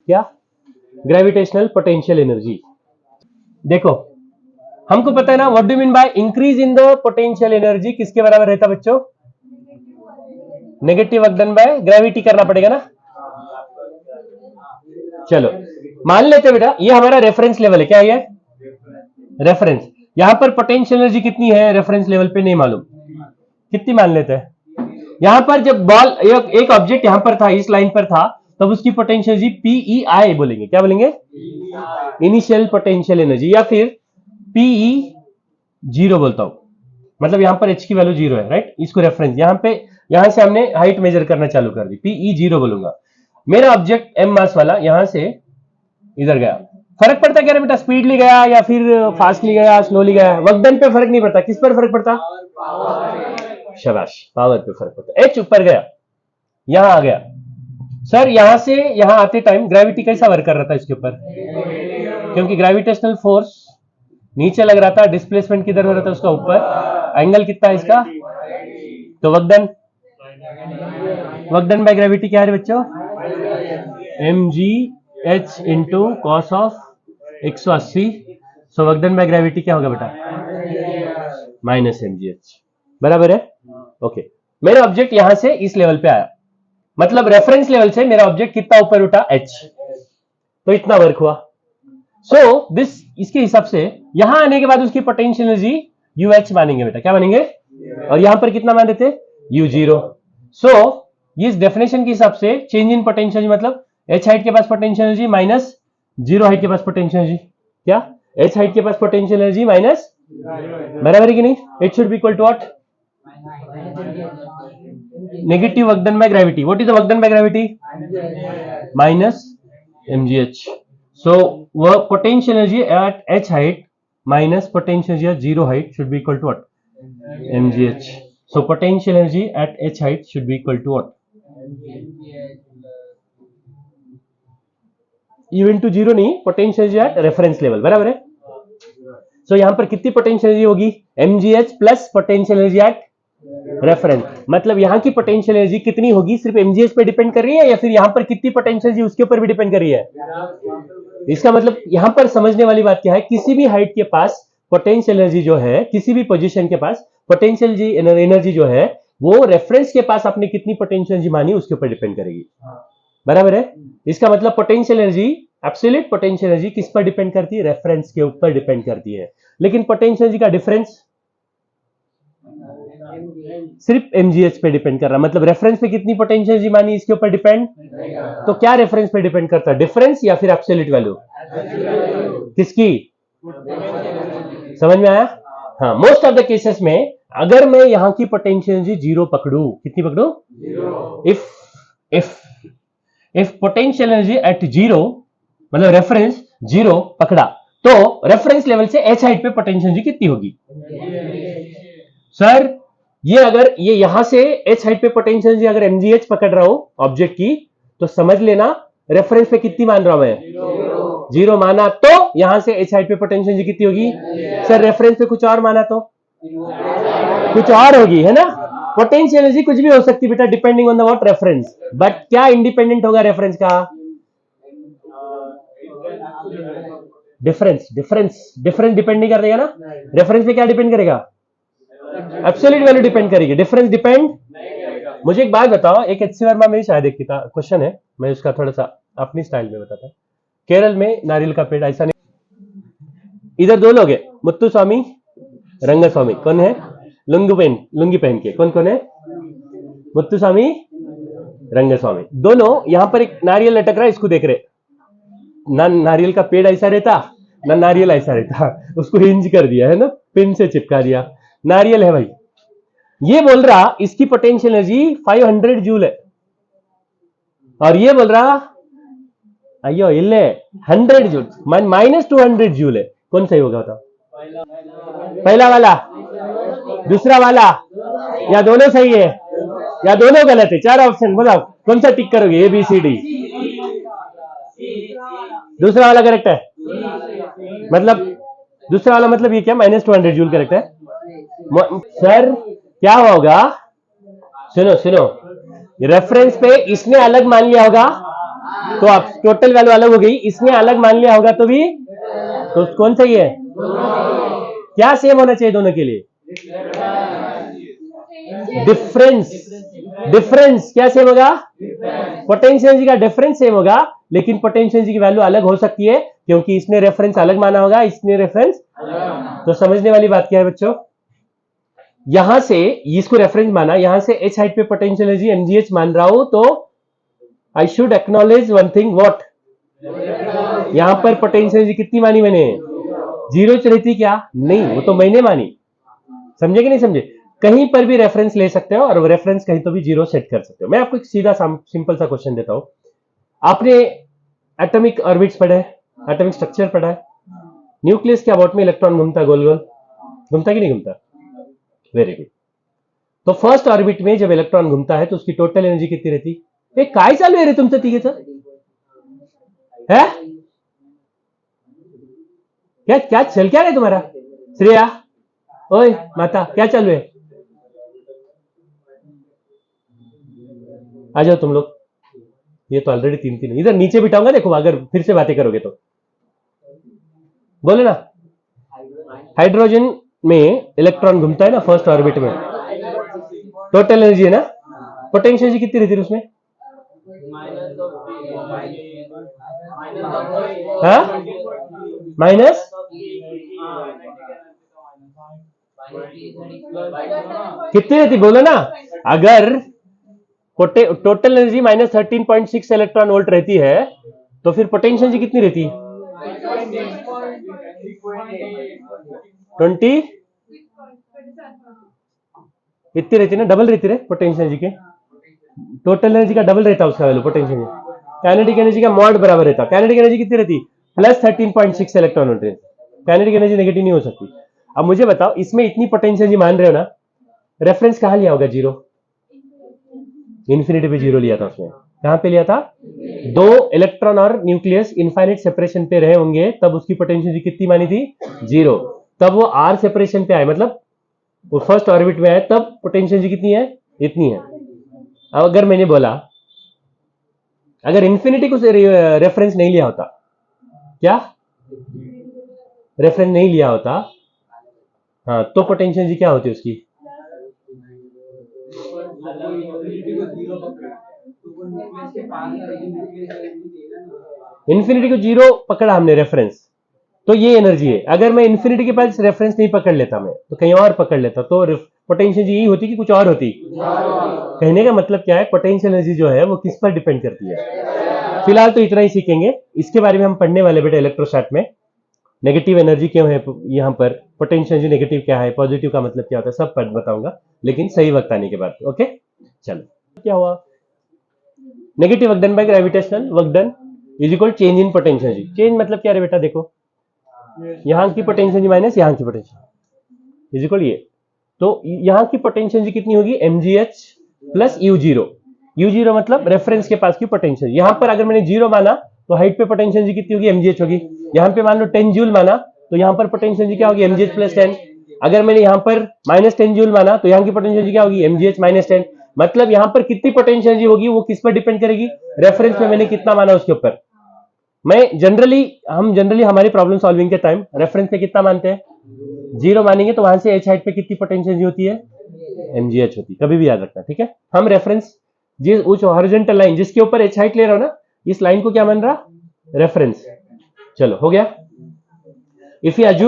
क्या? Gravitational potential energy. देखो हमको पता है ना what do mean by increase in the potential energy किसके बराबर रहता बच्चों? Negative work done by gravity करना पड़ेगा ना। चलो मान लेते बेटा ये हमारा रेफरेंस लेवल है। क्या है? रेफरेंस। यहां पर पोटेंशियल एनर्जी कितनी है रेफरेंस लेवल पे नहीं मालूम, कितनी मान लेते हैं? यहां पर जब बॉल एक ऑब्जेक्ट यहां पर था, इस लाइन पर था, तब उसकी पोटेंशियल एनर्जी पीई बोलेंगे। क्या बोलेंगे? इनिशियल पोटेंशियल एनर्जी, या फिर पीई जीरो बोलता हूं, मतलब यहां पर एच की वैल्यू जीरो है, राइट। इसको रेफरेंस यहां से हमने हाइट मेजर करना चालू कर दी, पीई जीरो बोलूंगा। मेरा ऑब्जेक्ट एम मास वाला यहां से इधर गया, फर्क पड़ता क्या बेटा? स्पीडली गया या फिर फास्टली गया, स्लोली गया? वर्क डन पे फर्क नहीं पड़ता, किस पर फर्क पड़ता? शाबाश, पावर पे फर्क पड़ता। एच ऊपर गया, यहां आ गया। सर यहां से यहां आते टाइम ग्रेविटी कैसा वर्क कर रहा था इसके ऊपर? क्योंकि ग्रेविटेशनल फोर्स नीचे लग रहा था, डिस्प्लेसमेंट किधर हो रहा था उसका? ऊपर। एंगल कितना है इसका? तो वर्क डन बाय ग्रेविटी क्या है बच्चों? M G H into cos of 180। So work done by gravity क्या होगा बेटा? माइनस एम जी एच, बराबर है। ओके, मेरा ऑब्जेक्ट यहां से इस लेवल पे आया, मतलब रेफरेंस लेवल से मेरा ऑब्जेक्ट कितना ऊपर उठा? एच, तो इतना वर्क हुआ। सो दिस इसके हिसाब से यहां आने के बाद उसकी पोटेंशियल एनर्जी यू एच मानेंगे बेटा। क्या मानेंगे? और यहां पर कितना मान देते? You zero. सो इस डेफिनेशन के हिसाब से चेंज इन पोटेंशियल एनर्जी मतलब एच हाइट के पास potential energy minus zero height के पास पोटेंशियल एनर्जी। क्या? एच हाइट के पास पोटेंशियल एनर्जी माइनस, बराबर है कि नहीं? It should be equal to what? Negative work done by gravity. What is the work done by gravity? Minus mgh. So potential energy at h height minus potential energy at zero height should be equal to what? mgh. So potential energy at h height should be equal to what? Even to zero नहीं, potential energy at reference level, बराबर है। So यहां पर कितनी potential energy होगी? mgh plus potential energy at reference. मतलब यहां की पोटेंशियल एनर्जी कितनी होगी सिर्फ mgh पे डिपेंड कर रही है, या फिर यहां पर कितनी पोटेंशियल एनर्जी उसके ऊपर भी डिपेंड कर रही है? इसका मतलब यहां पर समझने वाली बात क्या है, किसी भी हाइट के पास पोटेंशियल एनर्जी जो है, किसी भी पोजीशन के पास पोटेंशियल एनर्जी जो है, वो रेफरेंस के पास आपने कितनी पोटेंशियल एनर्जी मानी उसके ऊपर डिपेंड करेगी, बराबर है। इसका मतलब potential energy, absolute potential energy किस पर डिपेंड करती है? रेफरेंस के ऊपर डिपेंड करती है। लेकिन पोटेंशियल एनर्जी का डिफरेंस सिर्फ mgh पे डिपेंड कर रहा है, मतलब रेफरेंस पे कितनी पोटेंशियल एनर्जी मानी इसके ऊपर डिपेंड। तो क्या रेफरेंस पे डिपेंड करता है? डिफरेंस या फिर एब्सोल्यूट वैल्यू? किसकी? समझ में आया? हाँ, मोस्ट ऑफ द केसेस में अगर मैं यहां की पोटेंशियल एनर्जी जीरो पकड़ू, कितनी पकड़ू? If potential energy at zero, मतलब रेफरेंस जीरो पकड़ा, तो रेफरेंस लेवल से एच हाइट पे पोटेंशियल एनर्जी कितनी होगी? सर ये अगर ये यहां से एच हाइट पे पोटेंशियल एनर्जी अगर mgh पकड़ रहा हूं ऑब्जेक्ट की, तो समझ लेना रेफरेंस पे कितनी मान रहा हूं मैं? जीरो माना तो यहां से एच हाइट पे पोटेंशियल एनर्जी कितनी होगी? सर रेफरेंस पे कुछ और माना तो कुछ और होगी, है ना। पोटेंशियल एनर्जी कुछ भी हो सकती है बेटा, depending on the what? Reference. But क्या इंडिपेंडेंट होगा रेफरेंस का? डिफरेंस डिपेंड नहीं करेगा ना। रेफरेंस पे क्या डिपेंड करेगा? एब्सोल्यूट वैल्यू डिपेंड करेगी, डिफरेंस डिपेंड। मुझे एक बात बताओ, एक एचसी वर्मा में शायद एक क्वेश्चन है, मैं उसका थोड़ा सा अपनी स्टाइल में बताता। केरल में नारियल का पेड़, ऐसा नहीं, इधर दो लोग हैं, मुत्तु स्वामी, रंग स्वामी। कौन है? लुंगी पहन के कौन है? मुत्तु स्वामी, रंग स्वामी। दोनों यहां पर एक नारियल लटक रहा है, इसको देख रहे। ना नारियल का पेड़ ऐसा रहता, ना नारियल ऐसा रहता, उसको हिंज कर दिया है ना, पिन से चिपका दिया। नारियल है भाई, ये बोल रहा इसकी पोटेंशियल एनर्जी 500 जूल है, और ये बोल रहा अयो इल्ले 100 जूल, माइनस 200 जूल है। कौन सही होगा बताओ? पहला वाला, दूसरा वाला, या दोनों सही है या दोनों गलत है? चार ऑप्शन बताओ, कौन सा टिक करोगे? A B C D. दूसरा वाला करेक्ट है, मतलब दूसरा वाला मतलब ये क्या? माइनस 200 जूल करेक्ट है। सर क्या होगा? सुनो, रेफरेंस पे इसने अलग मान लिया होगा, तो अब टोटल वैल्यू अलग हो गई, इसने अलग मान लिया होगा तो भी, तो कौन सही है? क्या सेम होना चाहिए दोनों के लिए? डिफरेंस। डिफरेंस क्या सेम होगा? पोटेंशियल एनर्जी का डिफरेंस सेम होगा, लेकिन पोटेंशियल एनर्जी की वैल्यू अलग हो सकती है क्योंकि इसने रेफरेंस अलग माना होगा, इसने रेफरेंस। तो समझने वाली बात क्या है बच्चों, यहां से इसको रेफरेंस माना, यहां से एच हाइट पे पोटेंशियल एनर्जी एमजीएच मान रहा हूं, तो I should acknowledge one thing, what? यहां पर पोटेंशियल एनर्जी कितनी मानी मैंने? जीरो रहती क्या? नहीं, वो तो मैंने मानी। समझे कि नहीं समझे? कहीं पर भी रेफरेंस ले सकते हो और रेफरेंस कहीं तो भी जीरो सेट कर सकते हो। मैं आपको एक सीधा सिंपल सा क्वेश्चन देता हूं। आपने एटॉमिक ऑर्बिट्स पढ़ा है, एटॉमिक स्ट्रक्चर पढ़ा है, न्यूक्लियस के अबाउट में इलेक्ट्रॉन घूमता गोल गोल, घूमता कि नहीं घूमता? Very good. तो फर्स्ट ऑर्बिट में जब इलेक्ट्रॉन घूमता है तो उसकी टोटल एनर्जी कितनी रहती? काय चालू आहे रे तुमचं तिघेचं? है क्या क्या चल क्या रहा है तुम्हारा? श्रेया, ओए माता, क्या चालू है? आ जाओ तुम लोग। ये तो ऑलरेडी तीन तीन, इधर नीचे बिठाऊंगा, देखो अगर फिर से बातें करोगे तो। बोले ना, हाइड्रोजन में इलेक्ट्रॉन घूमता है ना फर्स्ट ऑर्बिट में, टोटल एनर्जी है ना, पोटेंशियल एनर्जी कितनी रहती है उसमें? हाँ, माइनस कितनी रहती बोलो ना। अगर total energy minus 13.6 electron volt रहती है तो फिर पोटेंशियल एनर्जी कितनी रहती? 20 इतनी रहती ना, डबल रहती रे पोटेंशियल एनर्जी के। टोटल एनर्जी का डबल रहता उसका value potential energy. Kinetic energy का मॉड बराबर रहता। काइनेटिक एनर्जी कितनी रहती? Plus 13.6 electron volt. Kinetic energy negative नहीं हो सकती। अब मुझे बताओ, इसमें इतनी पोटेंशियल एनर्जी मान रहे हो ना, रेफरेंस कहां लिया होगा? जीरो, इन्फिनिटी पे जीरो लिया था उसमें। कहां पे लिया था? दो इलेक्ट्रॉन और न्यूक्लियस इनफाइनाइट सेपरेशन पे रहे होंगे तब उसकी पोटेंशियल एनर्जी कितनी मानी थी? जीरो। तब वो आर सेपरेशन पे आए, मतलब वो फर्स्ट ऑर्बिट में आए, तब पोटेंशियल एनर्जी कितनी है? इतनी है। अब अगर मैंने बोला, अगर इन्फिनिटी को रेफरेंस नहीं लिया होता, क्या रेफरेंस नहीं लिया होता, हाँ, तो पोटेंशियल एनर्जी क्या होती उसकी? इन्फिनिटी को जीरो पकड़ा हमने रेफरेंस, तो ये एनर्जी है। अगर मैं इन्फिनिटी के पास रेफरेंस नहीं पकड़ लेता, मैं तो कहीं और पकड़ लेता, तो पोटेंशियल एनर्जी यही होती कि कुछ और होती? कहने का मतलब क्या है, पोटेंशियल एनर्जी जो है वो किस पर डिपेंड करती है? फिलहाल तो इतना ही सीखेंगे, इसके बारे में हम पढ़ने वाले बेटे इलेक्ट्रोस्टैट में। नेगेटिव एनर्जी क्यों है यहाँ पर, पोटेंशियल एनर्जी नेगेटिव क्या है, पॉजिटिव का मतलब क्या होता है, सब पढ़ बताऊंगा, लेकिन सही वक्त आने के बाद। ओके, चलो क्या हुआ? Negative work done by gravitational work done is equal change in potential energy. Change मतलब क्या है बेटा? देखो, यहां की पोटेंशियल एनर्जी माइनस यहां की पोटेंशियल इज इक्वल ये, तो यहां की पोटेंशियल एनर्जी कितनी होगी? mgh plus u0। u0 मतलब रेफरेंस के पास की पोटेंशियल। यहां पर अगर मैंने जीरो माना तो हाइट पे पोटेंशियल एनर्जी कितनी होगी? mgh होगी। यहां पे मान लो 10 जूल माना तो यहां पर पोटेंशियल एनर्जी क्या होगी? mgh plus 10। अगर मैंने यहां पर माइनस 10 जूल माना तो यहां की पोटेंशियल एनर्जी क्या होगी? mgh minus 10। मतलब यहां पर कितनी पोटेंशियल एनर्जी होगी वो किस पर डिपेंड करेगी? रेफरेंस में मैंने कितना माना उसके ऊपर। हम जनरली हमारी प्रॉब्लम सॉल्विंग के टाइम रेफरेंस पे कितना मानते हैं? जीरो मानेंगे, तो वहां से एच हाइट पे कितनी पोटेंशियल एनर्जी होती है? mgh होती है। कभी भी याद रखना, ठीक है? हम रेफरेंस उस हॉरिजॉन्टल लाइन जिसके ऊपर एच हाइट ले रहा हूं ना, इस लाइन को क्या मान रहा? रेफरेंस। चलो हो गया। If you assume